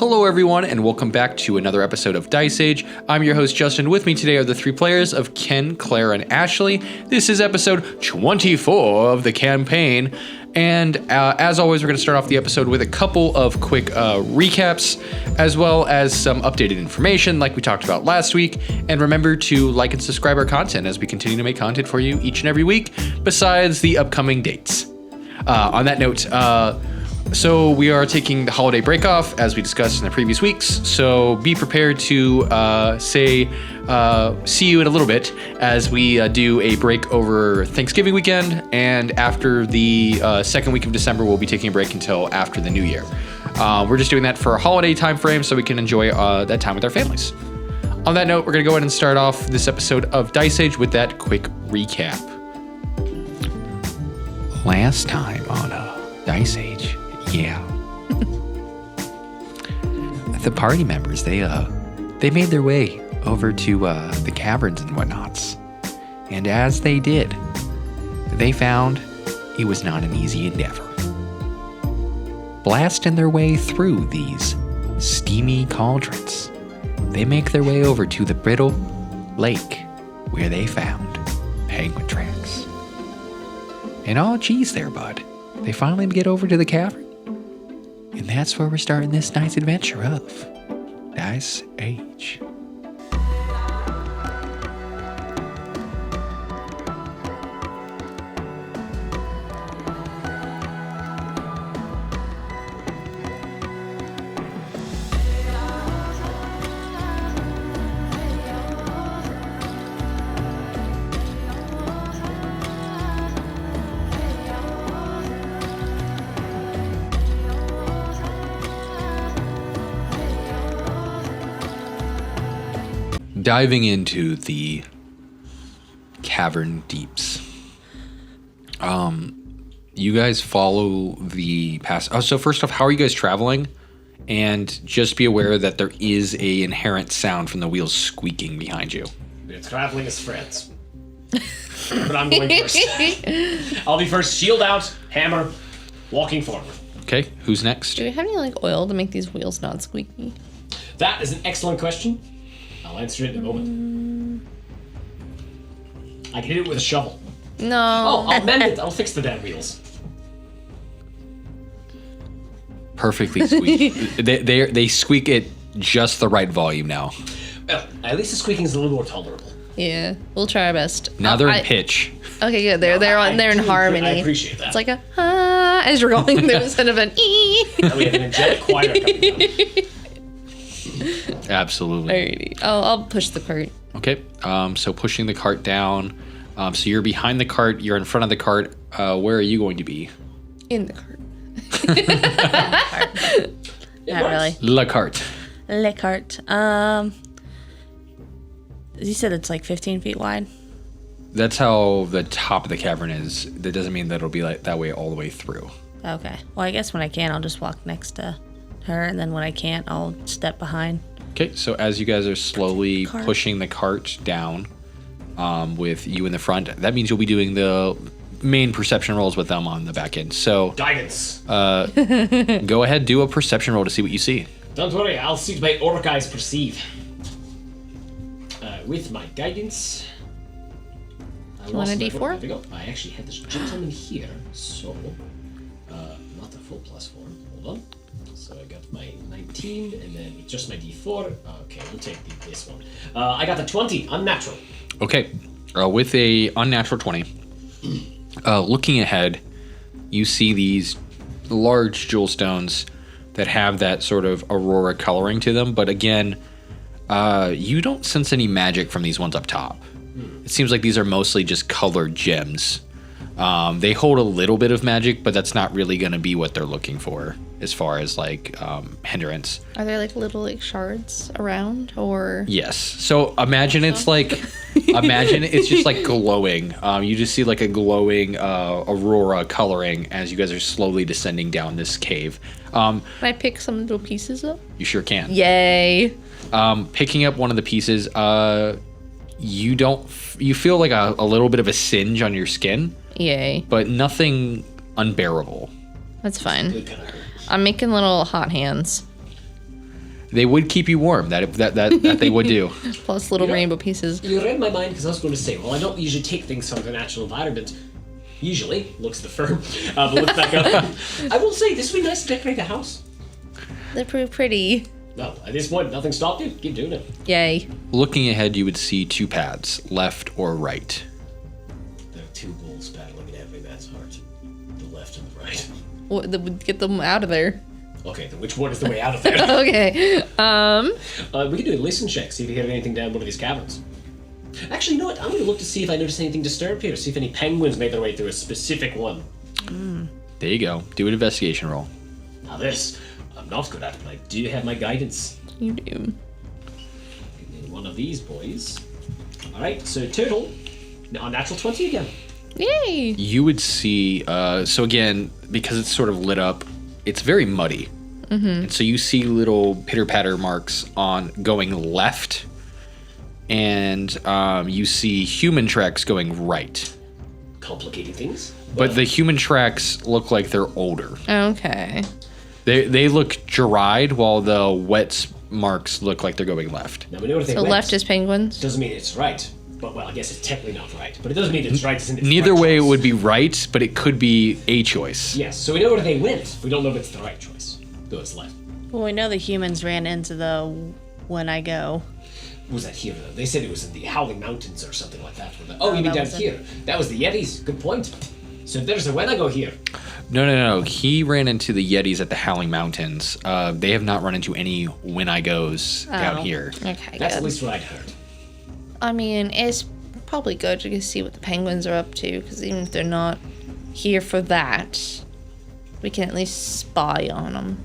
Hello everyone and welcome back to another episode of Dice Age. I'm your host Justin. With me today are the three players of Ken, Claire, and Ashley. This is episode 24 of the campaign. And as always, we're going to start off the episode with a couple of quick recaps, as well as some updated information like we talked about last week. And remember to like and subscribe our content as we continue to make content for you each and every week, besides the upcoming dates. On that note, so we are taking the holiday break off, as we discussed in the previous weeks. So be prepared to see you in a little bit as we do a break over Thanksgiving weekend. And after the second week of December, we'll be taking a break until after the new year. We're just doing that for a holiday time frame so we can enjoy that time with our families. On that note, we're going to go ahead and start off this episode of Dice Age with that quick recap. Last time on Dice Age. Yeah. The party members, they made their way over to the caverns and whatnots. And as they did, they found it was not an easy endeavor. Blasting their way through these steamy cauldrons, they make their way over to the brittle lake where they found penguin tracks. And oh geez there, bud. They finally get over to the cavern. And that's where we're starting this night's adventure of Dice Age. Diving into the cavern deeps. You guys follow the pass. Oh, so first off, how are you guys traveling? And just be aware that there is a inherent sound from the wheels squeaking behind you. We're traveling as friends. But I'm going first. I'll be first. Shield out, hammer, walking forward. Okay, who's next? Do we have any oil to make these wheels not squeaky? That is an excellent question. I'll answer it in a moment. I can hit it with a shovel. No. Oh, I'll mend it. I'll fix the damn wheels. Perfectly squeak. they squeak at just the right volume now. Well, at least the squeaking is a little more tolerable. Yeah, we'll try our best. Now they're in pitch. Okay, good. They're in harmony. I appreciate that. It's like a as you're going through instead of an e. And we have an angelic choir coming down. Absolutely. Alrighty. I'll push the cart. Okay. So pushing the cart down. So you're behind the cart. You're in front of the cart. Where are you going to be? In the cart. Not really. La carte. Le cart. You said it's like 15 feet wide? That's how the top of the cavern is. That doesn't mean that it'll be like that way all the way through. Okay. Well, I guess when I can, I'll just walk next to her, and then when I can't, I'll step behind. Okay, so as you guys are slowly pushing the cart down with you in the front, that means you'll be doing the main perception rolls with them on the back end. So Guidance. go ahead, do a perception roll to see what you see. Don't worry, I'll see what my orc eyes perceive. With my guidance. You want a D4? There we go. I actually had this gentleman here, so not a full +4. Hold on. So I got my 19, and then just my D4. Okay, we'll take this one. I got a 20, unnatural. Okay, with a unnatural 20, looking ahead, you see these large jewel stones that have that sort of aurora coloring to them, but again, you don't sense any magic from these ones up top. It seems like these are mostly just colored gems. They hold a little bit of magic, but that's not really going to be what they're looking for as far as like hindrance. Are there like little shards around or? Yes. So imagine it's just like glowing. You just see like a glowing aurora coloring as you guys are slowly descending down this cave. Can I pick some little pieces up? You sure can. Yay. Picking up one of the pieces, you feel like a little bit of a singe on your skin. Yay. But nothing unbearable. That's fine. I'm making little hot hands. They would keep you warm. That they would do. Plus little You know- rainbow pieces. You read my mind because I was going to say, well, I don't usually take things from the natural environment. Usually, looks at the firm, but look back up. I will say, this would be nice to decorate the house. They're pretty. Well, at this point, nothing stopped you. Keep doing it. Yay. Looking ahead, you would see two paths, left or right. There are two wolves battling in every man's heart. The left and the right. Get them out of there. Okay, then which one is the way out of there? Okay. We can do a listen check, see if we have anything down one of these caverns. Actually, you know what? I'm going to look to see if I notice anything disturbed here. See if any penguins made their way through a specific one. There you go. Do an investigation roll. Now this, I'm not good at, but I do have my guidance. You do. Give me one of these boys. Alright, so total, a natural 20 again. Yay. You would see. So again, because it's sort of lit up, it's very muddy. And so you see little pitter patter marks on going left, and you see human tracks going right. Complicating things. But the human tracks look like they're older. Okay. They look dried, while the wet marks look like they're going left. Now we know what they So went. left is penguins. Doesn't mean it's right. But, well, I guess it's technically not right. But it doesn't mean it's right. It's Neither right way, it choice. would be right, but it could be a choice. Yes, so we know where they went. We don't know if it's the right choice. Though it's left. Well, we know the humans ran into the when I go. Was that here, though? They said it was in the Howling Mountains or something like that. Oh, you mean that down was it. here? That was the Yetis. Good point. So if there's a when I go here. No. He ran into the Yetis at the Howling Mountains. They have not run into any when I goes down Oh. here. Okay, That's at good. least what I'd heard. I mean, it's probably good to see what the penguins are up to, because even if they're not here for that, we can at least spy on them.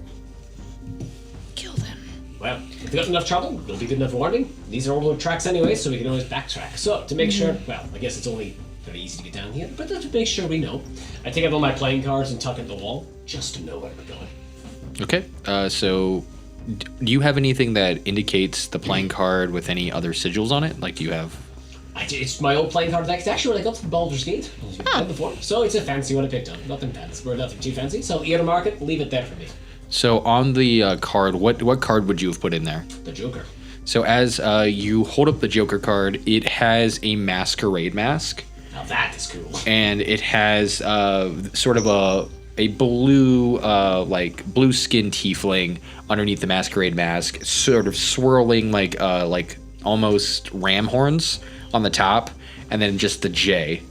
Kill them. Well, if they got enough trouble, it'll be good enough warning. These are older tracks anyway, so we can always backtrack. So, to make sure, well, I guess it's only very easy to get down here, but to make sure we know, I take out all my playing cards and tuck it in the wall, just to know where we're going. Okay. So, do you have anything that indicates the playing card with any other sigils on it? Like, do you have? It's my old playing card deck. It's actually when I got to Baldur's Gate, as you've done before. So it's a fancy one I picked up. Nothing fancy, or nothing too fancy. So earmark it, leave it there for me. So on the card, what card would you have put in there? The Joker. So as you hold up the Joker card, it has a masquerade mask, Now that is cool. and it has sort of a blue like blue skin tiefling underneath the masquerade mask, sort of swirling like almost ram horns on the top, and then just the J.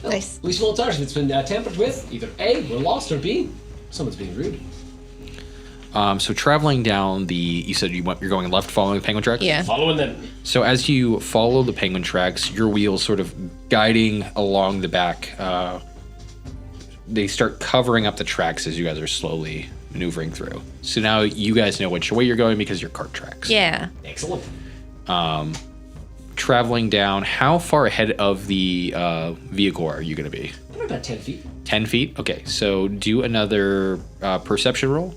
Nice. At least well, it's ours. If it's been tampered with, either A, we're lost, or B, someone's being rude. So traveling down you said you're going left, following the penguin tracks. Yeah. Following them. So as you follow the penguin tracks, your wheels sort of guiding along the back. They start covering up the tracks as you guys are slowly maneuvering through. So now you guys know which way you're going because you're cart tracks. Yeah. Excellent. Traveling down, how far ahead of the vehicle are you going to be? Probably about 10 feet. 10 feet? Okay, so do another perception roll.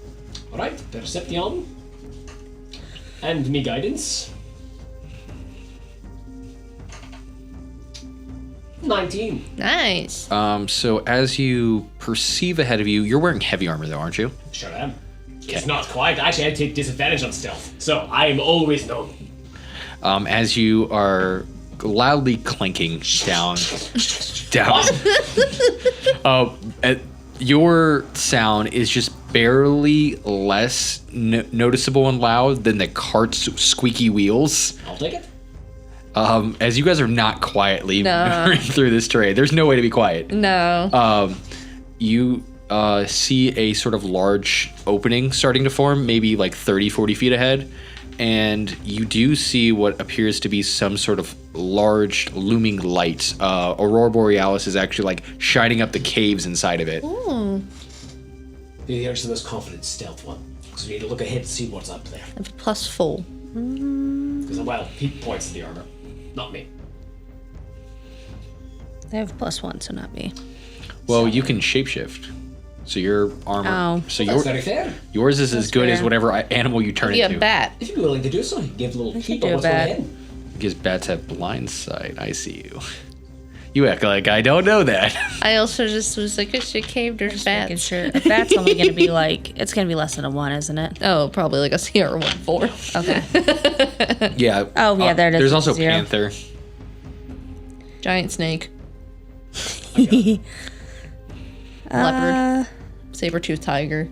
Alright, Perception. And me guidance. 19. Nice. So as you perceive ahead of you, you're wearing heavy armor though, aren't you? Sure am. It's not quite. Actually, I take disadvantage on stealth. So I am always known. As you are loudly clanking down. Your sound is just barely less noticeable and loud than the cart's squeaky wheels. I'll take it. As you guys are not quietly No. maneuvering through this terrain, there's no way to be quiet. No. You see a sort of large opening starting to form, maybe like 30, 40 feet ahead. And you do see what appears to be some sort of large looming light. Aurora Borealis is actually like shining up the caves inside of it. Here's the most confident stealth one. So we need to look ahead to see what's up there. +4. Because, well, he points to the armor. Not me. They have +1, so not me. Well, you can shapeshift. So your armor. Oh. So That's very fair. yours is as good as fair. whatever animal you turn Be a into. bat. If you'd be willing to do so, you can give a little could peep do on a what's going bat. ahead. Because bats have blind sight. I see you. You act like I don't know that. I also just was like, it's your cave, there's Making bats. sure a bat's only going to be like, it's going to be less than a 1, isn't it? Oh, probably like a CR14. Okay. Yeah. Oh, yeah, there it is. There's also 0. Panther. Giant snake. Leopard. Leopard. Saber-toothed tiger.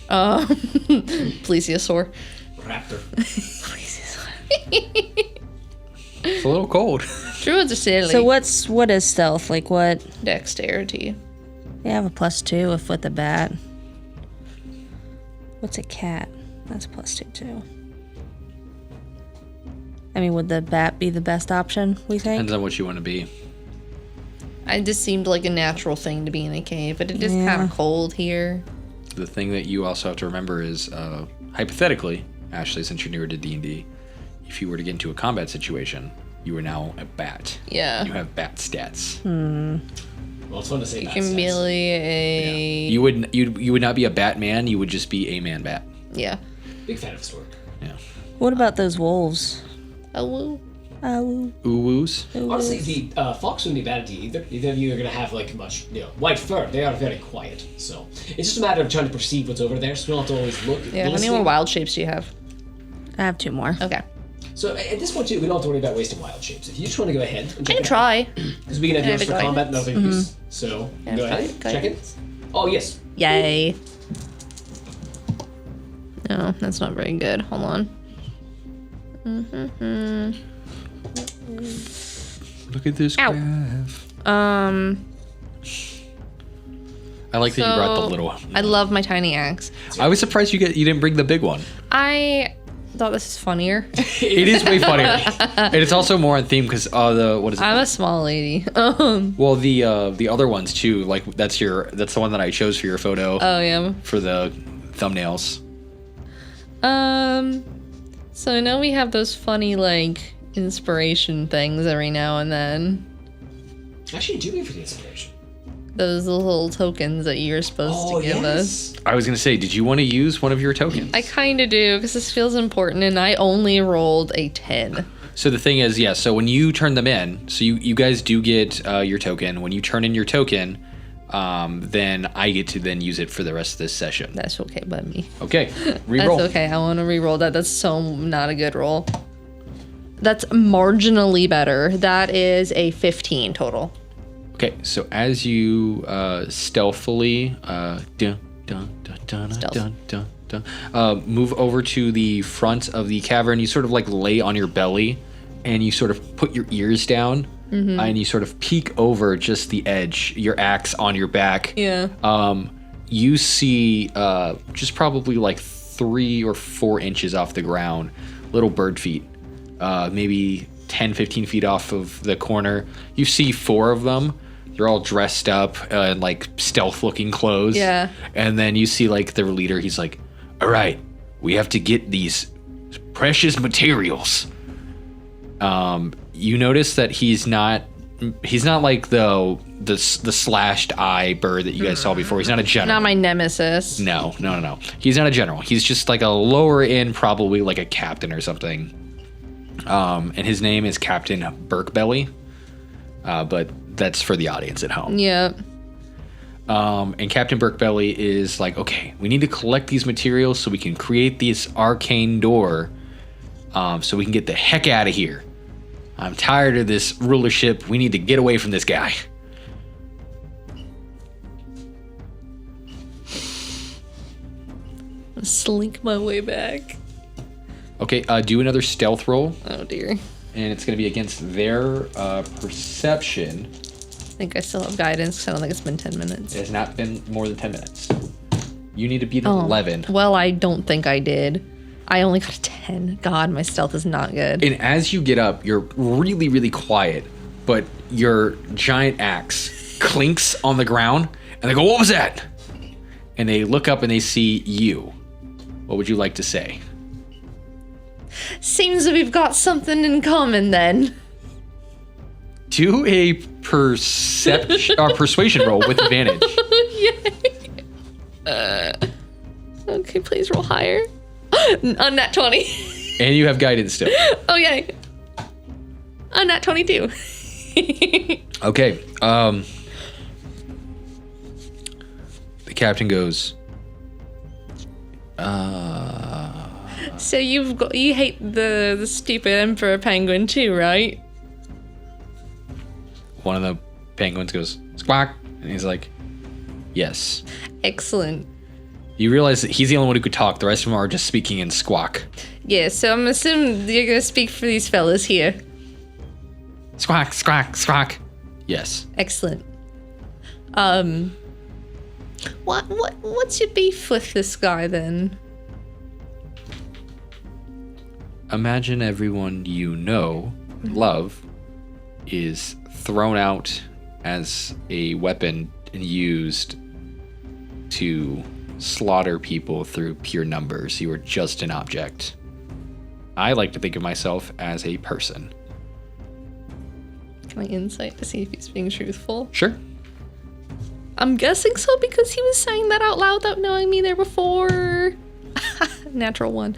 Plesiosaur. Raptor. It's a little cold. Druids are silly. So what is stealth? Like what? Dexterity. They have a +2 if with a bat. What's a cat? That's +2 too. I mean, would the bat be the best option, we think? Depends on what you want to be. It just seemed like a natural thing to be in a cave, but it is Yeah. kind of cold here. The thing that you also have to remember is, hypothetically, Ashley, since you're newer to D&D, if you were to get into a combat situation, you are now a bat. Yeah. You have bat stats. Well, it's fun to say You that. can be a... You would not be a Batman. You would just be a man bat. Yeah. Big fan of his work. Yeah. What about those wolves? Oh, woo. Oh, Uwoos. Honestly, the fox wouldn't be bad at either. Neither of you are going to have like much, white fur. They are very quiet. So it's just a matter of trying to perceive what's over there. So we don't have to always look. Yeah, how many listening. more wild shapes do you have? I have 2 more. Okay. So at this point too, we don't have to worry about wasting wild shapes. If you just want to go ahead and I check can it try. because we can have Can I yours have for a combat and other use. So Can I go have ahead, check it. guidance? Oh yes. Yay. No, that's not very good. Hold on. Look at this Ow. graph. I like that you brought the So, little one. I love my tiny axe. I was surprised you didn't bring the big one. I thought this is funnier. It is way funnier, and it's also more on theme because what is it? I'm a small lady. Well, the other ones too. Like that's the one that I chose for your photo Oh yeah. for the thumbnails. So I know we have those funny like inspiration things every now and then. Actually, you do me for the inspiration. Those little tokens that you're supposed to give us. I was gonna say, did you want to use one of your tokens? I kind of do because this feels important, and I only rolled a 10. So the thing is, yeah. So when you turn them in, so you guys do get your token. When you turn in your token, then I get to then use it for the rest of this session. That's okay by me. Okay, That's reroll. okay. I want to re-roll that. That's so not a good roll. That's marginally better. That is a 15 total. Okay, so as you stealthily move over to the front of the cavern, you sort of like lay on your belly, and you sort of put your ears down, and you sort of peek over just the edge, your axe on your back. Yeah. You see just probably like 3 or 4 inches off the ground, little bird feet, maybe 10, 15 feet off of the corner. You see 4 of them. They're all dressed up in like stealth looking clothes. Yeah. And then you see like their leader, he's like, all right, we have to get these precious materials. You notice that he's not like the slashed eye bird that you guys saw before. He's not a general. Not my nemesis. No. He's not a general. He's just like a lower in, probably like a captain or something. And his name is Captain Burkbelly. But that's for the audience at home. Yeah. And Captain Burkbelly is like, okay, we need to collect these materials so we can create this arcane door, so we can get the heck out of here. I'm tired of this rulership. We need to get away from this guy. Slink my way back. Okay, do another stealth roll, Oh dear. and it's going to be against their perception. I think I still have guidance because I don't think it's been 10 minutes. It has not been more than 10 minutes. You need to beat an 11. Well, I don't think I did. I only got a 10. God, my stealth is not good. And as you get up, you're really, really quiet, but your giant axe clinks on the ground, and they go, "What was that?" And they look up and they see you. What would you like to say? Seems that we've got something in common then. Do a perception or persuasion roll with advantage. Okay, please roll higher. On nat 20. And you have guidance still. Oh, yay. On nat 22. Okay. The captain goes, So you hate the stupid emperor penguin too, right? one of the penguins goes, squawk. And he's like, yes. Excellent. You realize that he's the only one who could talk. The rest of them are just speaking in squawk. Yeah, so I'm assuming you're gonna speak for these fellas here. Squawk, squawk, squawk. Yes. Excellent. What's your beef with this guy then? Imagine everyone you know, love, is thrown out as a weapon and used to slaughter people through pure numbers. You are just an object. I like to think of myself as a person. Can I insight to see if he's being truthful? Sure. I'm guessing so because he was saying that out loud without knowing me there before. Natural one.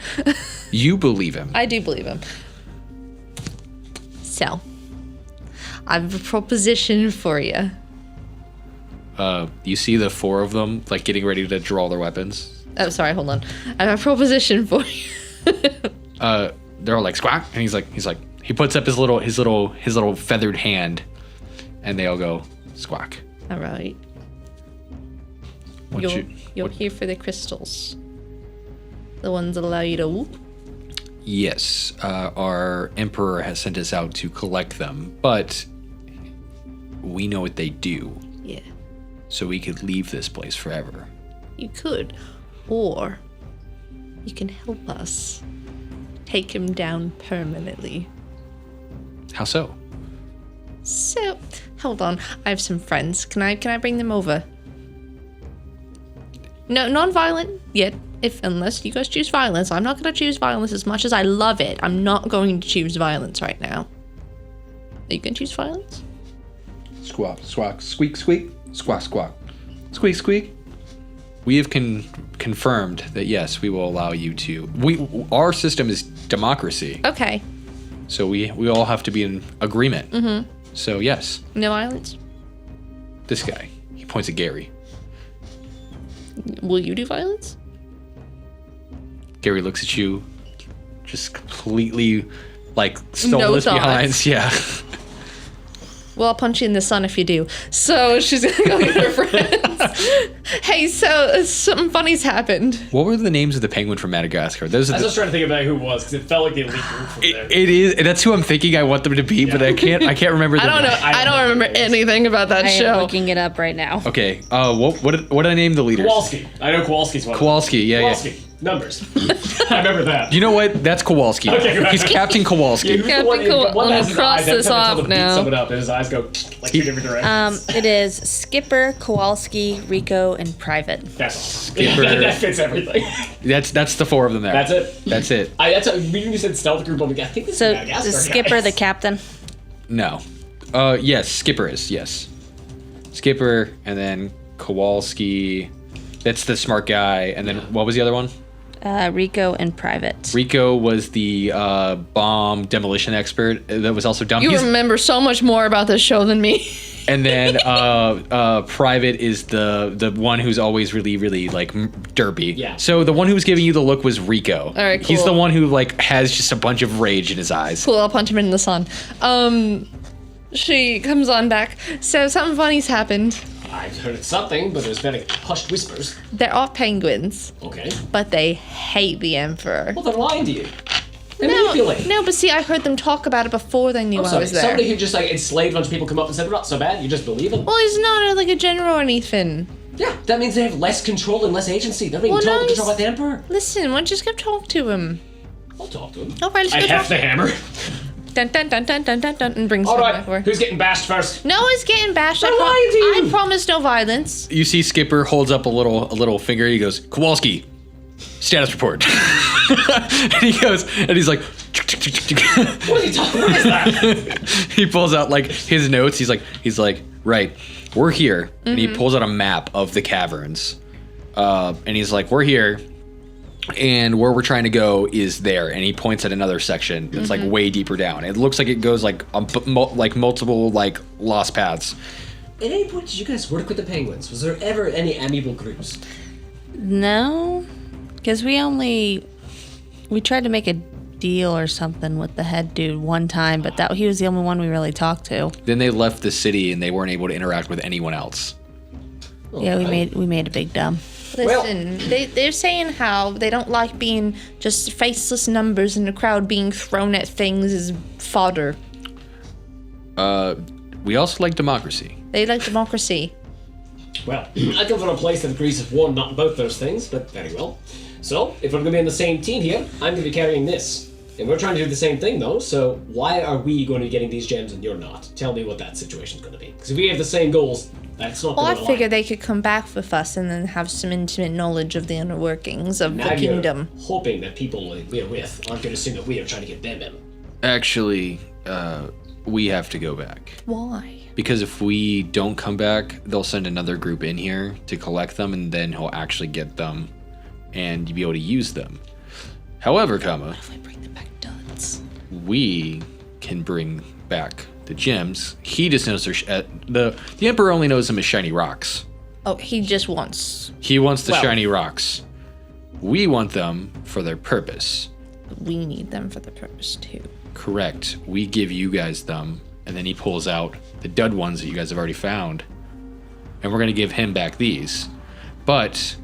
You believe him. I do believe him. So, I have a proposition for you. You see the four of them like getting ready to draw their weapons. Oh, sorry, hold on. I have a proposition for you. They're all like squawk, and he's like he puts up his little feathered hand, and they all go squawk. All right. What You're here for the crystals. The ones that allow you to whoop. Yes, our emperor has sent us out to collect them, but we know what they do, Yeah, so we could leave this place forever. you could. Or you can help us take him down permanently. How so? So, hold on. I have some friends. Can I bring them over? No, non-violent yet. Unless you guys choose violence, I'm not gonna choose violence as much as I love it. I'm not going to choose violence right now. Are you gonna choose violence? Squawk, squawk, squeak, squeak, squawk, squawk, squeak, squeak. We have confirmed that yes, we will allow you to. Our system is democracy, Okay. so we all have to be in agreement. Mm-hmm. So yes, No violence. this guy. He points at Gary. Will you do violence? Gary looks at you, just completely like stole No this behind. thoughts. Yeah. Well, I'll punch you in the sun if you do. So she's gonna go get her friends. Hey, so something funny's happened. What were the names of the penguin from Madagascar? Those are I was the, just trying to think about who it was because it felt like the elite group from there. it is. That's who I'm thinking I want them to be, but I can't remember. I don't know. I don't remember anything about that I am show. looking it up right now. Okay. What did I name the leaders? Kowalski. I know Kowalski's one. Kowalski. Yeah. Kowalski. Numbers. I remember that. You know what? That's Kowalski. Okay, right. He's Captain Kowalski. who's the Captain one that- Cool- one that I'm has his gonna cross eyes, every this time I tell off him to beat now. someone up, and his eyes go like two different directions. It is Skipper, Kowalski, Rico, and Private. That's all. Skipper. That fits everything. That's the four of them there. That's it. That's it. That's a, when you said stealth group. I'm like, I think this So is Madagascar. is Skipper guys. the captain? No. Yes. Skipper is yes. Skipper, and then Kowalski. That's the smart guy, and then what was the other one? Rico and Private. Rico was the bomb demolition expert that was also dumb. You He's- remember so much more about this show than me. And then Private is the one who's always really like derpy. Yeah. So the one who was giving you the look was Rico. All right, He's cool. the one who like has just a bunch of rage in his eyes. Cool, I'll punch him in the sun. She comes on back. So something funny's happened. I've heard something, but there's been hushed whispers. They're all penguins, Okay. but they hate the emperor. Well, they're lying to you. They manipulate. No, but see, I heard them talk about it before they knew I'm I sorry, was there. somebody who just like enslaved a bunch of people come up and said, we're not so bad, you just believe them? Well, he's not like a general or anything. Yeah, that means they have less control and less agency. They're being Well, told to nice. control by the Emperor. Listen, why don't you just go talk to him? I'll talk to him. All right, let's I go heft talk. the hammer. Dun dun dun dun dun dun dun, and brings All him right, back over. who's getting bashed first? No one's getting bashed. They're lying to you. I promise no violence. You see Skipper holds up a little finger. He goes, Kowalski, status report. And he goes, and he's like, What are you talking? What is that? he pulls out like his notes. He's like, right, we're here. And he pulls out a map of the caverns. And he's like, we're here. And where we're trying to go is there, and he points at another section that's like way deeper down. It looks like it goes like like multiple like lost paths. At any point did you guys work with the penguins? Was there ever any amiable groups? No, because we tried to make a deal or something with the head dude one time, but he was the only one we really talked to. Then they left the city and they weren't able to interact with anyone else. Yeah, we made a big dumb. Listen, they're saying how they don't like being just faceless numbers in the crowd being thrown at things as fodder. We also like democracy. They like democracy. Well, I come from a place that agrees with one, not both those things, but very well. So, if we're going to be on the same team here, I'm going to be carrying this. And we're trying to do the same thing, though, so why are we going to be getting these gems and you're not? Tell me what that situation's going to be. Because if we have the same goals, that's not Well, I going to figured they could come back with us and then have some intimate knowledge of the inner workings of Now the you're kingdom. hoping that people we're with aren't going to assume that we are trying to get them in. Actually, we have to go back. Why? Because if we don't come back, they'll send another group in here to collect them, and then he'll actually get them and be able to use them. However, If I bring them back duds. we can bring back the gems. He just knows the Emperor only knows them as shiny rocks. Oh, he just wants. He wants the Well- shiny rocks. We want them for their purpose. We need them for the purpose too. Correct. We give you guys them, and then he pulls out the dud ones that you guys have already found, and we're going to give him back these. But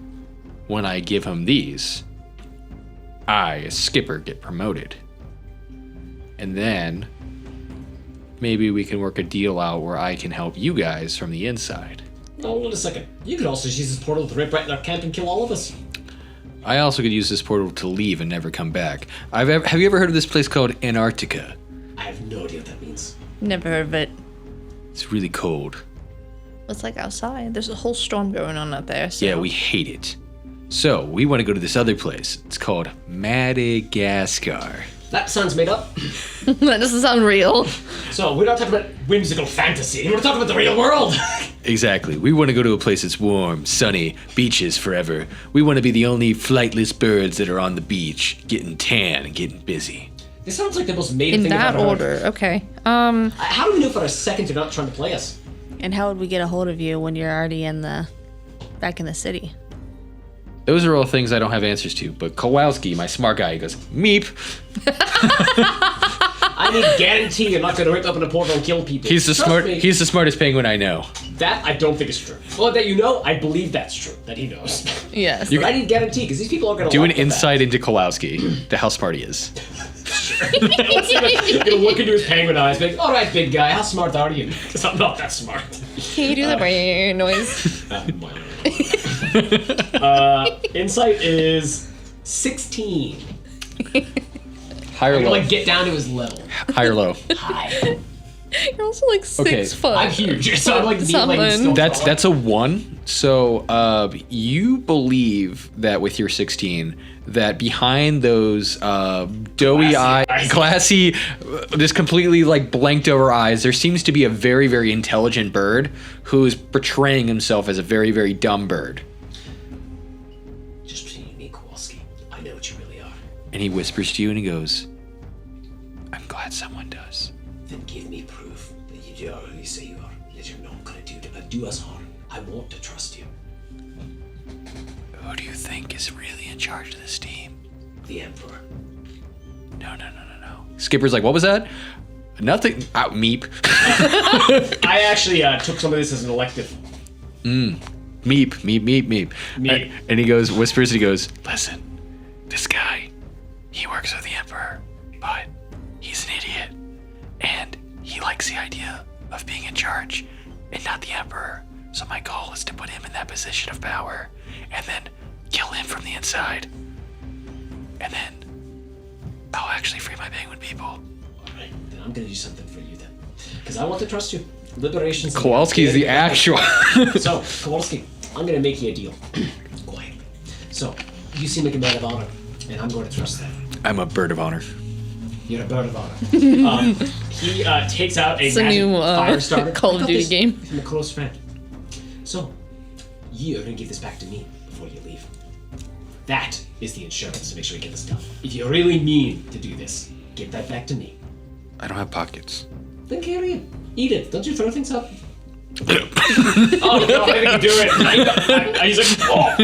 when I give him these, I, as skipper, get promoted. And then maybe we can work a deal out where I can help you guys from the inside. Oh, hold on a second. You could also use this portal to rip right in our camp and kill all of us. I also could use this portal to leave and never come back. Have you ever heard of this place called Antarctica? I have no idea what that means. Never heard of it. It's really cold. It's like outside. There's a whole storm going on up there. So. Yeah, we hate it. So, we want to go to this other place. It's called Madagascar. That sounds made up. That doesn't sound real. So, we're not talking about whimsical fantasy. We're talking about the real world. Exactly. We want to go to a place that's warm, sunny, beaches forever. We want to be the only flightless birds that are on the beach, getting tan and getting busy. This sounds like the most maiden In thing that I've ever order. heard. Okay. How do we know for a second you're not trying to play us? And how would we get a hold of you when you're already back in the city? Those are all things I don't have answers to, but Kowalski, my smart guy, he goes, meep. I need guarantee you're not going to rip open a portal and kill people. He's the Trust me, He's the smartest penguin I know. That I don't think is true. Well, that you know, I believe that's true. That he knows. yes. But I need guarantee because these people are going to Do an insight into Kowalski, the how smart he is. Going to look into his penguin eyes, be like, "All right, big guy, how smart are you?" Because I'm not that smart. Can you do the noise? Insight is 16. High or I'm low? gonna like get down to his level. High or low? Hi. You're also like 6 Okay, foot. I'm huge, so I'm like kneeling and still That's falling. that's a 1. So you believe that with your 16 that behind those doughy eyes, glassy, this completely like blanked over eyes, there seems to be a very, very intelligent bird who is portraying himself as a very, very dumb bird. Just between me, Kowalski. I know what you really are. And he whispers to you and he goes, "I'm glad someone does." Then give me proof that you are who you say you are. That you're not gonna do us harm. I want to trust you. Who do you think is really in charge of this team? The Emperor. No. Skipper's like, what was that? Nothing. Meep. I actually took some of this as an elective. Meep. Meep. And he goes, whispers, and he goes, listen, this guy, he works with the Emperor, but he's an idiot. And he likes the idea of being in charge and not the Emperor. So my goal is to put him in that position of power and then kill him from the inside. And then I'll actually free my penguin people. Alright, then I'm gonna do something for you then. Because I want to trust you. Liberation's Kowalski's the actual. So, Kowalski, I'm gonna make you a deal. Quietly. So, you seem like a man of honor, and I'm going to trust that. I'm a bird of honor. You're a bird of honor. He takes out a It's a magic new fire starter. Call of I got Duty this game. From a close friend. So, you're gonna give this back to me before you leave. That is the insurance to make sure we get this done. If you really mean to do this, get that back to me. I don't have pockets. Then carry it. Eat it. Don't you throw things up? Oh no, I think you do it. He's like, oh,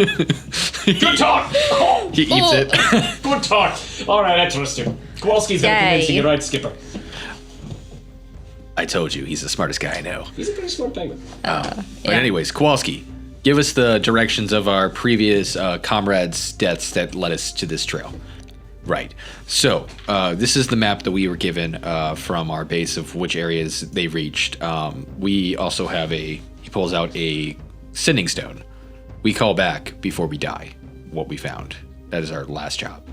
good talk. Oh, He eats it. good talk. All right, I trust you. Kowalski's gonna convince you, right, Skipper? I told you, he's the smartest guy I know. He's a pretty smart penguin. But anyways, Kowalski, give us the directions of our previous comrades' deaths that led us to this trail. Right. So, this is the map that we were given from our base of which areas they reached. We also have he pulls out a sending stone. We call back before we die what we found. That is our last job.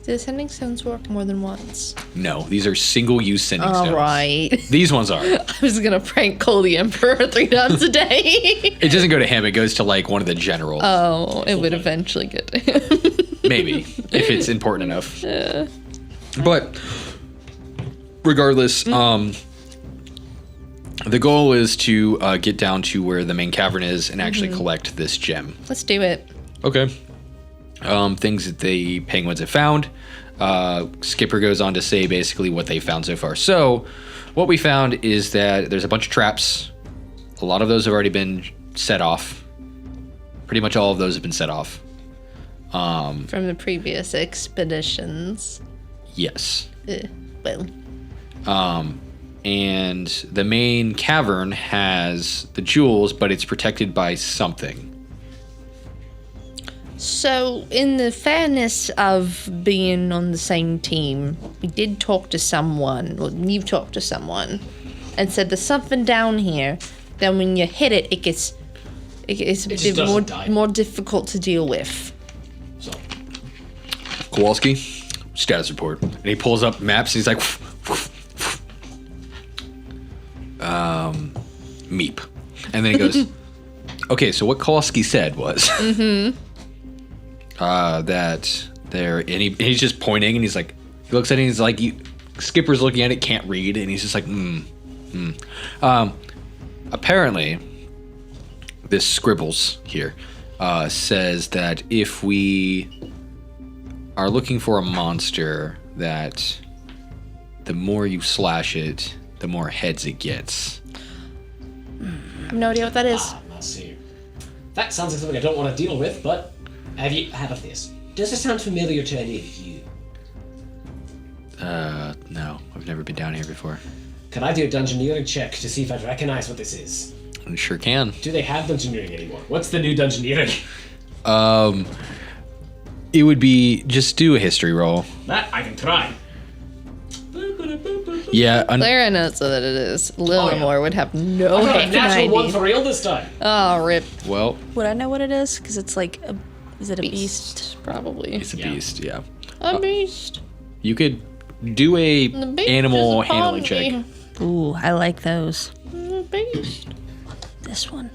Do the sending stones work more than once? No, these are single-use sending stones. All right. These ones are. I was gonna prank Cole the Emperor 3 times a day. It doesn't go to him. It goes to like one of the generals. Oh, it would eventually get to him. Maybe, if it's important enough. But regardless, the goal is to get down to where the main cavern is and actually collect this gem. Let's do it. Okay. Things that the penguins have found. Skipper goes on to say basically what they found so far. So, what we found is that there's a bunch of traps. A lot of those have already been set off. Pretty much all of those have been set off. From the previous expeditions. Yes. Well, And the main cavern has the jewels, but it's protected by something. so in the fairness of being on the same team, we did talk to someone, well, you've talked to someone, and said there's something down here. Then when you hit it, it gets just a bit doesn't die. more difficult to deal with. So, Kowalski, status report. And he pulls up maps and he's like, meep. And then he goes, okay, so what Kowalski said was that there, and he's just pointing and he's like, he looks at it and he's like, Skipper's looking at it, can't read, and he's just like, apparently, this Scribbles here says that if we are looking for a monster, that the more you slash it, the more heads it gets. I have no idea what that is. let's see. That sounds like something I don't want to deal with, but how about this? Does it sound familiar to any of you? No, I've never been down here before. Can I do a dungeoneering check to see if I recognize what this is? I sure can. Do they have dungeoneering anymore? What's the new dungeoneering? It would be just do a history roll. That I can try. Yeah, Clara knows so that it is. Lillimore would have no I got a fucking natural one idea. for real this time. Oh, rip. well, Would I know what it is? Because it's like, is it a beast? Beast, probably. it's a beast. Yeah, A beast. you could do a The beast animal is upon handling check. me. Ooh, I like those. The beast. This one.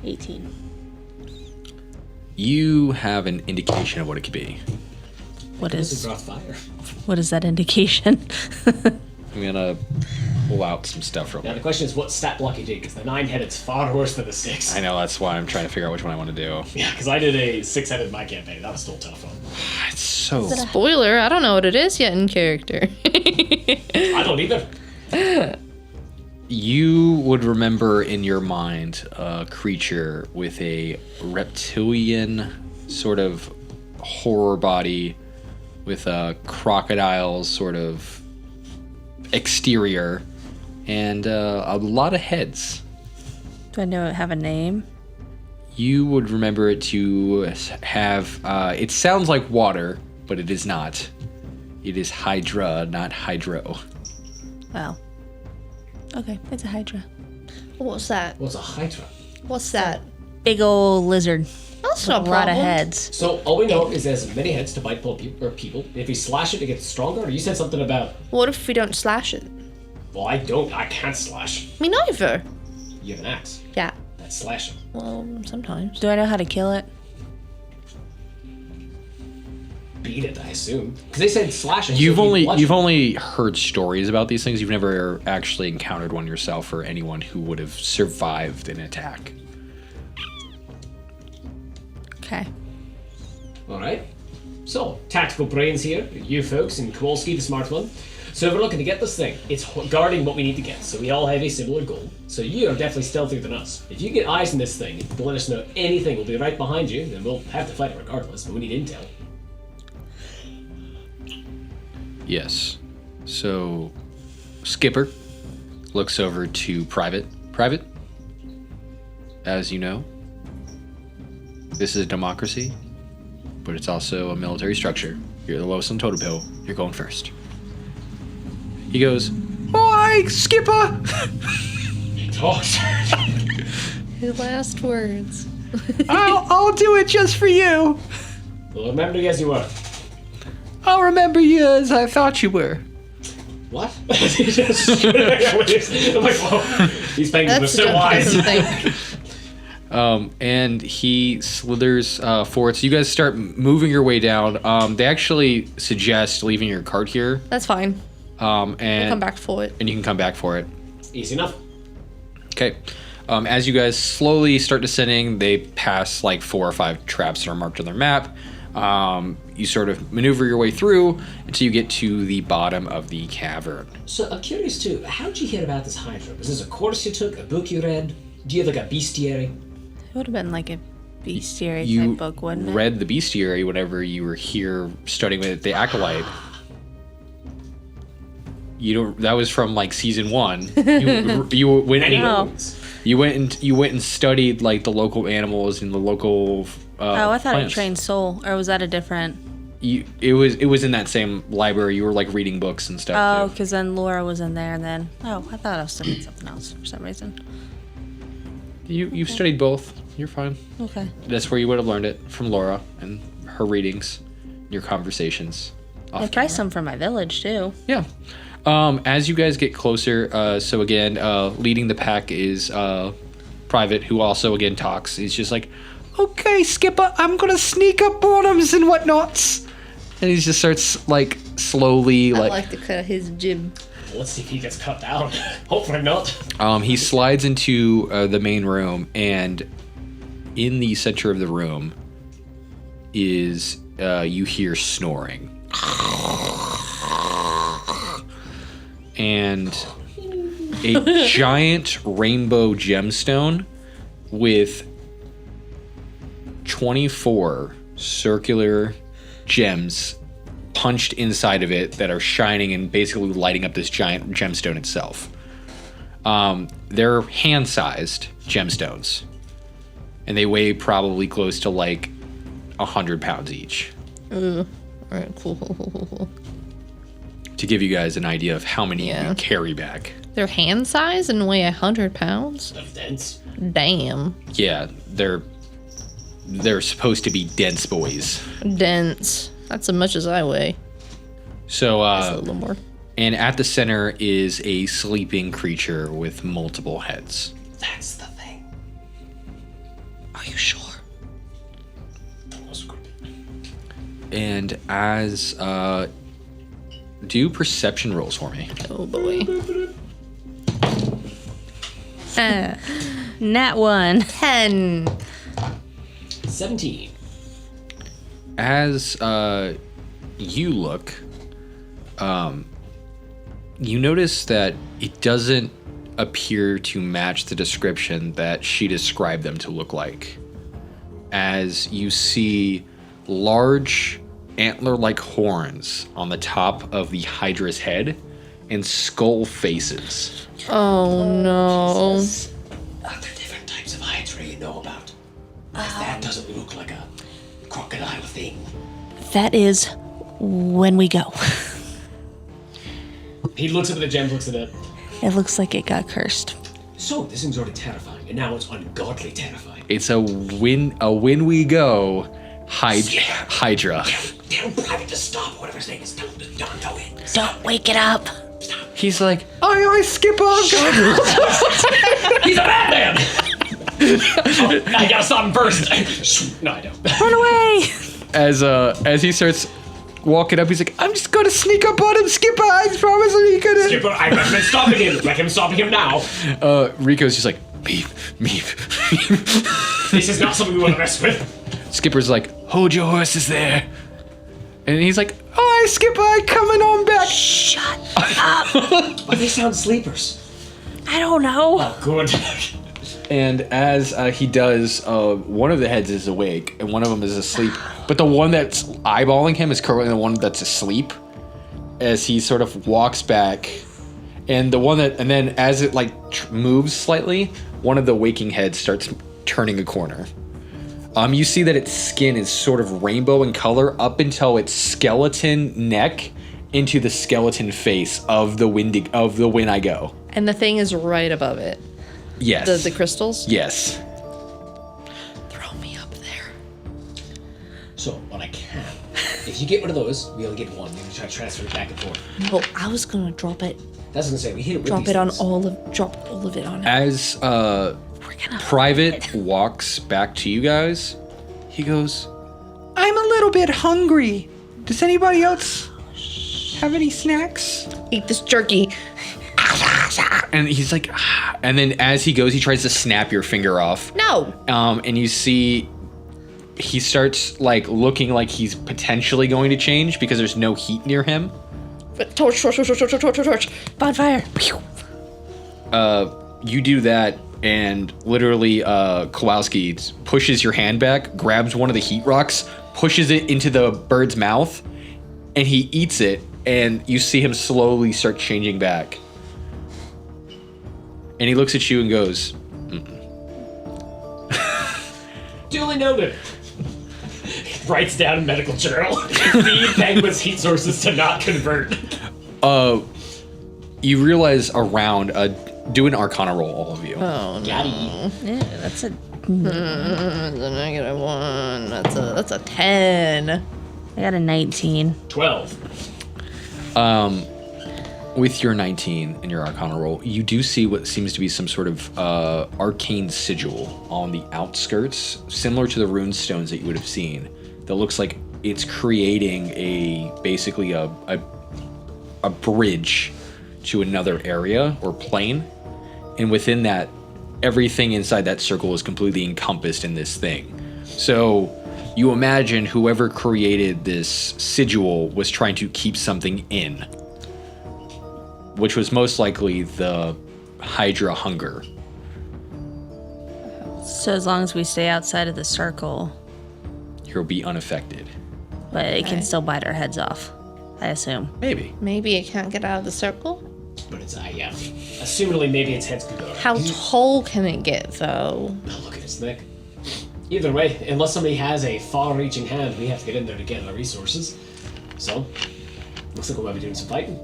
18. You have an indication of what it could be. What This is is brought fire. what is that indication? I'm gonna pull out some stuff real Now the quick. question is what stat block you did, because the 9-headed's far worse than the 6. I know, that's why I'm trying to figure out which one I want to do. Yeah, because I did a 6-headed in my campaign. That was still a tough one. It's so. Spoiler, I don't know what it is yet in character. I don't either. You would remember in your mind a creature with a reptilian sort of horror body with a crocodile sort of exterior and a lot of heads. Do I know it have a name? You would remember it to have, it sounds like water, but it is not. It is Hydra, not Hydro. Well. Okay, it's a hydra. What's that? What's a Hydra? What's that? Big ol' lizard. That's A not a lot of problem. heads. So all we know is there's many heads to bite people. If we slash it, it gets stronger. Or you said something about, What if we don't slash it? well, I can't slash. Me neither. You have an axe. Yeah. That's slashing. Well, sometimes. Do I know how to kill it? Beat beat it, I assume. Because they said slashing. so You've it'd be only bludgeoning. heard stories about these things. You've never actually encountered one yourself, or anyone who would have survived an attack. Okay. All right. So, tactical brains here, you folks, and Kowalski, the smart one. So we're looking to get this thing. It's guarding what we need to get, so we all have a similar goal. So you are definitely stealthier than us. If you get eyes on this thing, let us know anything. We'll be right behind you, and we'll have to fight it regardless, but we need intel. Yes. So, Skipper looks over to Private. Private, as you know, this is a democracy, but it's also a military structure. You're the lowest on the totem pole. You're going first. He goes, "Hi, Skipper." He talks. His last words. I'll do it just for you. Well, remember you as you were. I'll remember you as I thought you were. What? I'm like, whoa. These penguins are so wise. And he slithers forward. So you guys start moving your way down. They actually suggest leaving your cart here. That's fine. And Come back for it. And you can come back for it. Easy enough. Okay. As you guys slowly start descending, they pass like 4 or 5 traps that are marked on their map. You sort of maneuver your way through until you get to the bottom of the cavern. So I'm curious too, how'd you hear about this Hydra? Was this a course you took, a book you read? Do you have like a bestiary? It would have been like a bestiary You type book, wouldn't it? read the bestiary whenever you were here studying with the Acolyte. You don't. That was from like season 1. You went. Any No. notes? You went and studied like the local animals and the local. Oh, I thought plants. it trained Soul, or was that a different? It was in that same library. You were like reading books and Oh, stuff. because then Laura was in there, and then I thought I was studying something else for some reason. You've studied both. You're fine. Okay. That's where you would have learned it, from Laura and her readings, your conversations. off I tried camera. some for my village too. Yeah. As you guys get closer, so again, leading the pack is Private, who also again talks. He's just like, "Okay, Skipper, I'm gonna sneak up on 'em and whatnots," and he just starts like slowly, I like, like to cut his jib. Well, let's see if he gets cut down. Hopefully not. he slides into the main room, and in the center of the room is you hear snoring. And a giant rainbow gemstone with 24 circular gems punched inside of it that are shining and basically lighting up this giant gemstone itself. They're hand-sized gemstones, and they weigh probably close to like 100 pounds each. All right, cool. To give you guys an idea of how many Yeah. you carry back. They're hand size and weigh 100 pounds. Of dense. Damn. Yeah, they're supposed to be dense boys. Dense. That's as much as I weigh. So, Just a little more. and at the center is a sleeping creature with multiple heads. That's the thing. Are you sure? That was creepy. And as do perception rolls for me. Oh boy. Nat 1. 10. 17. As you look, you notice that it doesn't appear to match the description that she described them to look like. As you see large antler-like horns on the top of the Hydra's head and skull faces. Oh no. Are there different types of Hydra you know about? 'Cause that doesn't look like a crocodile thing. That is when we go. He looks at the gem, looks at it. It looks like it got cursed. So, this thing's already terrifying, and now it's ungodly terrifying. It's a win we go Hydra. Tell Private to stop, whatever his name is. Don't go in. Don't wake it up. He's like, I skip on. He's a madman! Oh, I gotta stop him first. No, I don't. Run away. As he starts walking up. He's like, I'm just gonna sneak up on him, Skipper. I promise I'm gonna. Skipper, I recommend stopping him. Recommend stopping him now. Rico's just like, meep, meep. This is not something we want to mess with. Skipper's like, hold your horses there. And he's like, oh, Skipper, coming on back. Shut. Oh, they sound sleepers. I don't know. Oh, good. And as he does, one of the heads is awake and one of them is asleep. But the one that's eyeballing him is currently the one that's asleep. As he sort of walks back, and then as it like moves slightly, one of the waking heads starts turning a corner. You see that its skin is sort of rainbow in color up until its skeleton neck into the skeleton face of the Wendigo. And the thing is right above it. Yes. The crystals? Yes. Throw me up there. So, what I can, if you get one of those, we only get one. You can try to transfer it back and forth. Oh, I was gonna drop it. That's what I'm saying. We hit it with Drop these it on things. drop all of it on it. As We're gonna Private walks back to you guys, he goes, I'm a little bit hungry. Does anybody else have any snacks? Eat this jerky. And he's like, ah. And then as he goes, he tries to snap your finger off. No. And you see he starts like looking like he's potentially going to change because there's no heat near him. Torch. Bonfire. Pew. You do that, and literally Kowalski pushes your hand back, grabs one of the heat rocks, pushes it into the bird's mouth, and he eats it, and you see him slowly start changing back. And he looks at you and goes, Duly noted. Writes down in medical journal. Feed penguins heat sources to not convert. you realize around, do an Arcana roll, all of you. Oh no. Yeah, that's a. That's a negative one. That's a 10. I got a 19. 12. With your 19 and your Arcana roll, you do see what seems to be some sort of arcane sigil on the outskirts, similar to the rune stones that you would have seen. That looks like it's creating basically a bridge to another area or plane, and within that, everything inside that circle is completely encompassed in this thing. So you imagine whoever created this sigil was trying to keep something in, which was most likely the Hydra hunger. So as long as we stay outside of the circle, You'll be unaffected. but it can Okay. still bite our heads off, I assume. Maybe. Maybe it can't get out of the circle. But it's, yeah. Assumingly, maybe its head's could go. How tall can it get, though? Oh, look at its neck. Either way, unless somebody has a far-reaching hand, we have to get in there to get our resources. So, looks like we might be doing some fighting.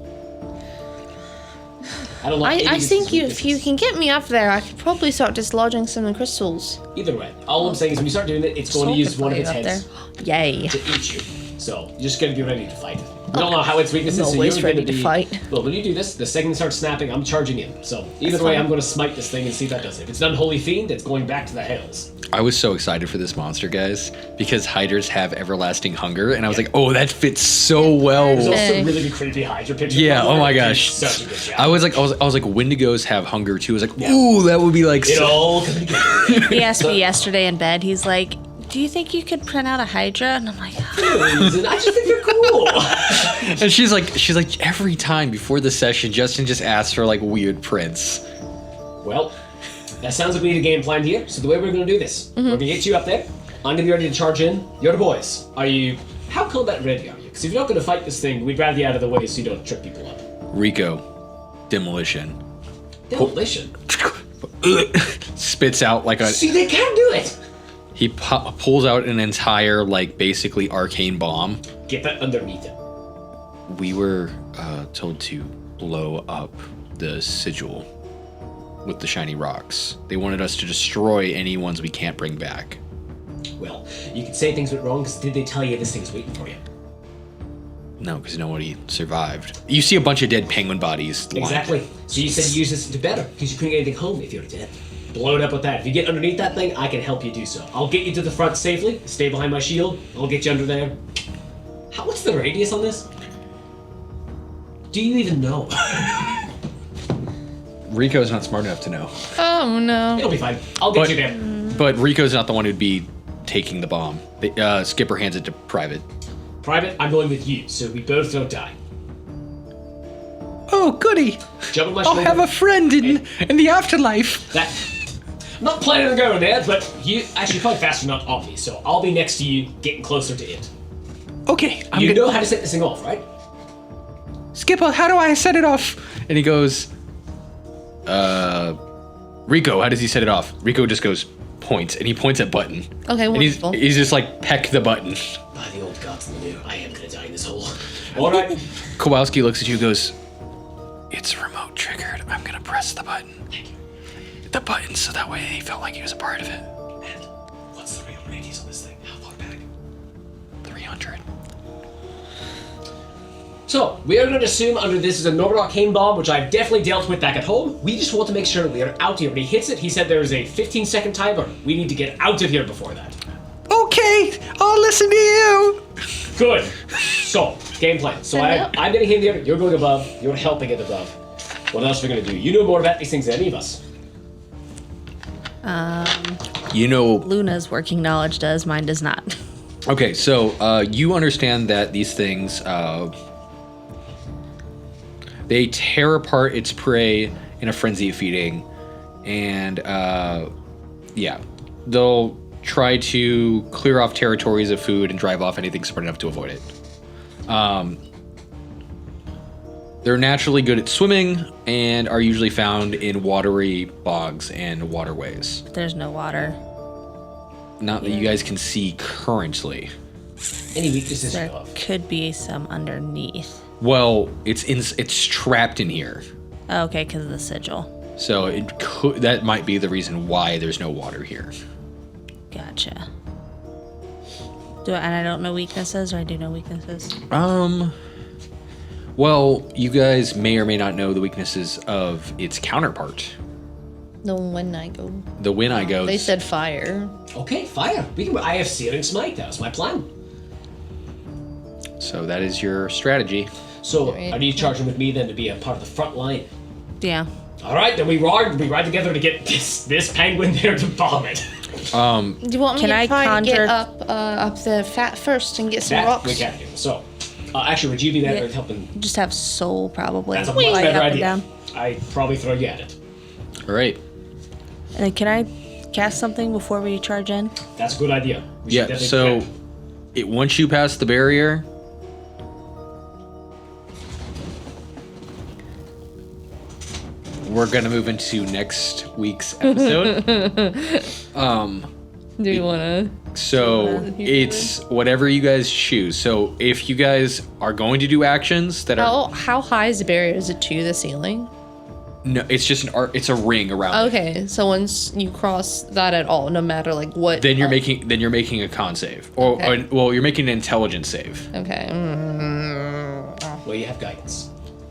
I don't know. I think if you can get me up there, I could probably start dislodging some of the crystals. Either way, all I'm saying is when you start doing it, it's going to use one of its heads Yay. to eat you. So, you just gotta be ready to fight. We don't know how its weakness is, so always you're gonna ready to be... fight. Well, when you do this, the second it starts snapping, I'm charging in. So, either way, fine. I'm gonna smite this thing and see if that does it. If it's done Holy Fiend, it's going back to the hells. I was so excited for this monster, guys, because hydras have everlasting hunger, and I was like, oh, that fits so well. There's also Okay. a really good creepy Hydra picture. Yeah, from oh my it. gosh. Such a good job. I was like, Wendigos have hunger too. I was like, ooh, that would be like It so. all coming together. He asked me yesterday in bed, he's like, do you think you could print out a Hydra? And I'm like, And I just think they're cool. And she's like, every time before the session, Justin just asks for like weird prints. Well, that sounds like we need a game plan here. So the way we're going to do this, we're going to get you up there. I'm going to be ready to charge in. You're the boys. Are you... How combat ready are you? Because if you're not going to fight this thing, we'd rather you out of the way so you don't trip people up. Rico, demolition. Demolition. Spits out like a. See, they can do it. He pulls out an entire like basically arcane bomb. Get that underneath it. We were told to blow up the sigil with the shiny rocks. They wanted us to destroy any ones we can't bring back. Well, you could say things went wrong because did they tell you this thing's waiting for you? No, because nobody survived. You see a bunch of dead penguin bodies. lying. Exactly. So you said use this to better because you couldn't get anything home if you're dead. Blow it up with that. If you get underneath that thing, I can help you do so. I'll get you to the front safely. Stay behind my shield. I'll get you under there. What's the radius on this? Do you even know? Rico's not smart enough to know. Oh no. It'll be fine. I'll get But, you there. but Rico's not the one who'd be taking the bomb. Skipper hands it to Private. Private, I'm going with you, so we both don't die. Oh, goody! Jump on my I'll shoulder. have a friend in the afterlife. That. I'm not planning on going there, but you actually probably faster not on me, so I'll be next to you, getting closer to it. Okay, I'm You gonna. know how to set this thing off, right? Skipper, how do I set it off? And he goes, Rico, how does he set it off? Rico just goes, points, and he points at button. Okay, And wonderful. he's just like, peck the button. By the old gods and the new, I am gonna die in this hole. Alright. Kowalski looks at you and goes, it's remote triggered. I'm gonna press the button. The button so that way he felt like he was a part of it. And what's the real radius on this thing? How far back? 300. So, we are going to assume under this is a normal arcane bomb, which I've definitely dealt with back at home. We just want to make sure we are out here. When he hits it, he said there is a 15-second timer. We need to get out of here before that. Okay, I'll listen to you. Good. So, game plan. So I'm getting in here, you're going above, you're helping it above. What else are we going to do? You know more about these things than any of us. You know, Luna's working knowledge does, mine does not. okay, so you understand that these things, they tear apart its prey in a frenzy of feeding, and yeah, they'll try to clear off territories of food and drive off anything smart enough to avoid it. They're naturally good at swimming and are usually found in watery bogs and waterways. There's no water. Not that you guys can see currently. Any weaknesses you There know of? could be some underneath. Well, it's trapped in here. Oh, okay, because of the sigil. So it could, that might be the reason why there's no water here. Gotcha. And I don't know weaknesses, or I do know weaknesses? Well, you guys may or may not know the weaknesses of its counterpart, The Wendigo. the Wendigos. They said fire. Okay, fire. I have Searing Smite. That was my plan. So that is your strategy. So, Right. are you charging with me then to be a part of the front line? Yeah. All right, then we ride together to get this penguin there to bomb it. Do you want me Can to I try to conjure- get up the fat first and get some That rocks? we can do. So, actually, would you be better Yeah. at helping? Just have soul, probably. That's a Fly much better up and idea. down. I'd probably throw you at it. All right. And then can I cast something before we charge in? That's a good idea. We should Yeah. definitely So, do that. once you pass the barrier, we're gonna move into next week's episode. Do you want to? So it's whatever you guys choose. So if you guys are going to do actions that are How high is the barrier? Is it to the ceiling? no, it's just it's a ring around. it. Okay, so once you cross that at all, no matter like what. Then you're making a con save, or you're making an intelligence save, Okay. Well, you have guidance.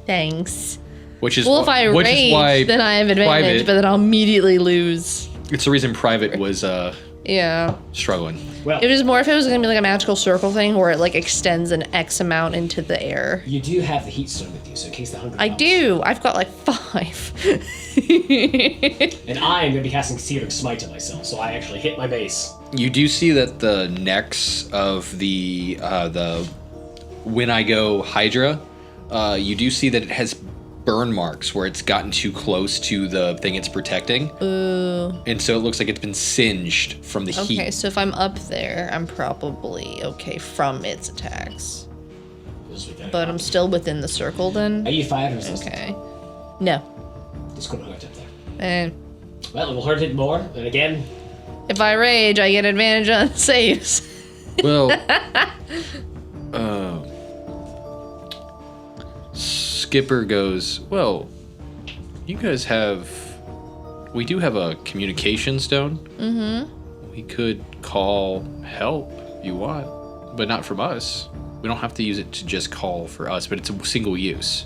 Thanks. which is Well, if I which is rage, why then I have advantage, Private- but then I'll immediately lose. it's the reason Private was Yeah. struggling. Well, It was more if it was gonna be like a magical circle thing where it like extends an X amount into the air. you do have the heat stone with you, so in case the 100. I comes. do. I've got like 5. And I am going to be casting Searing Smite on myself, so I actually hit my base. You do see that the necks of the Wendigo Hydra, you do see that it has burn marks where it's gotten too close to the thing it's protecting. Ooh. And so it looks like it's been singed from the Okay, heat. so if I'm up there, I'm probably okay from its attacks. But I'm still within the circle then? Are you fire resistant? Okay. No. It's going to hurt up there. And Well, it will hurt it more. And again, if I rage, I get advantage on saves. Well, Skipper goes, well, you guys we do have a communication stone. Mm-hmm. We could call help if you want, but not from us. We don't have to use it to just call for us, but it's a single use.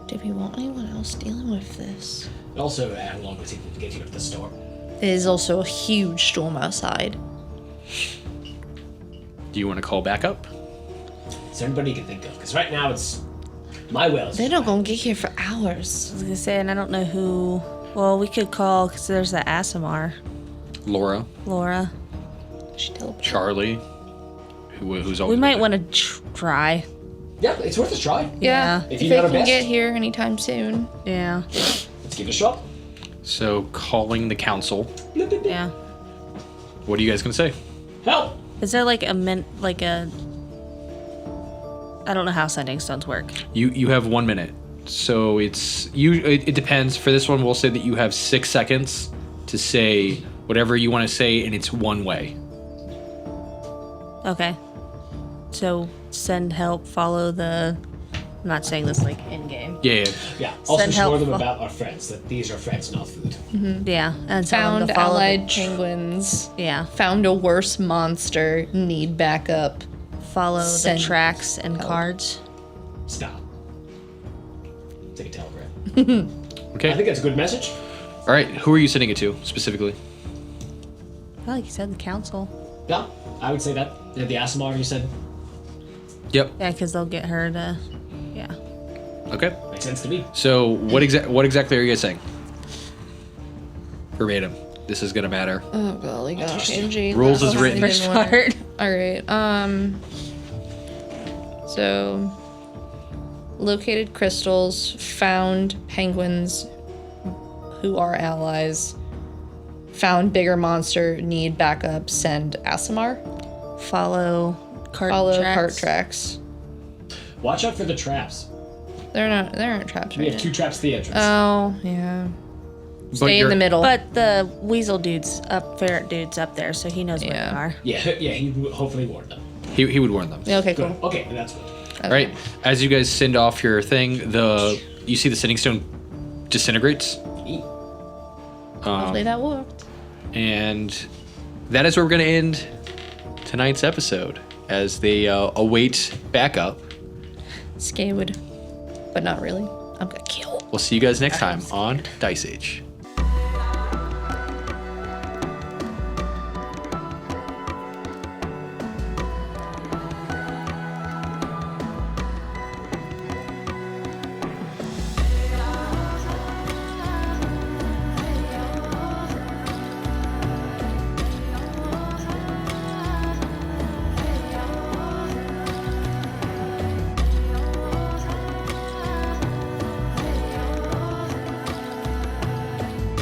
Do we want anyone else dealing with this? also, how long will it take to get here to the store? There's also a huge storm outside. Do you want to call back up? Is there anybody you can think of? Because right now it's my wells. They're not gonna get here for hours. I was gonna say, and I don't know who. Well, we could call because there's that Asimar, Laura, Laura. She teleported. Charlie, who's always. We might been want to try. Yeah, it's worth a try. Yeah, If if you they know the can best. get here anytime soon. Yeah. Let's give it a shot. there. So calling the council. Bloop, bloop, bloop. Yeah. What are you guys gonna say? Help! Is there like a I don't know how sending stones work. You have 1 minute. So it depends. For this one, we'll say that you have 6 seconds to say whatever you want to say, and it's one way. Okay. So send help, follow the. I'm not saying this like in game. Yeah. Yeah, also Send show help. them about our friends, that these are friends, not food. Yeah, and tell them Found to follow allied the penguins. yeah, Found a worse monster. Need backup. follow Send the tracks and help. cards. Stop. Take a telegram. I Okay. think that's a good message. All right. Who are you sending it to specifically? I feel like you said the council. Yeah, I would say that. The Asimar you said Yep. Yeah, because they'll get her to. Yeah. Okay. makes sense to me. So what exactly are you guys saying? Verbatim. This is gonna matter. Oh golly gosh, trust you. Angie. Rules that is written. wasn't First even one. part. All right. So located crystals, found penguins who are allies, found bigger monster, need backup, send Asimar. Follow cart Follow tracks. cart tracks. Watch out for the traps. There aren't traps We right have now. 2 traps to the entrance. Oh, yeah. But Stay in you're- the middle. But the weasel dude's up, ferret dude's up there, so he knows where Yeah. they are. Yeah, he would hopefully warn them. He would warn them. Yeah, okay, Good. cool. Okay, that's good. Okay. All right. As you guys send off your thing, you see the sending stone disintegrates, Eat. Hopefully that worked. and that is where we're gonna end tonight's episode as they await backup. Scared, but not really. I'm gonna kill. We'll see you guys next time on Dice Age.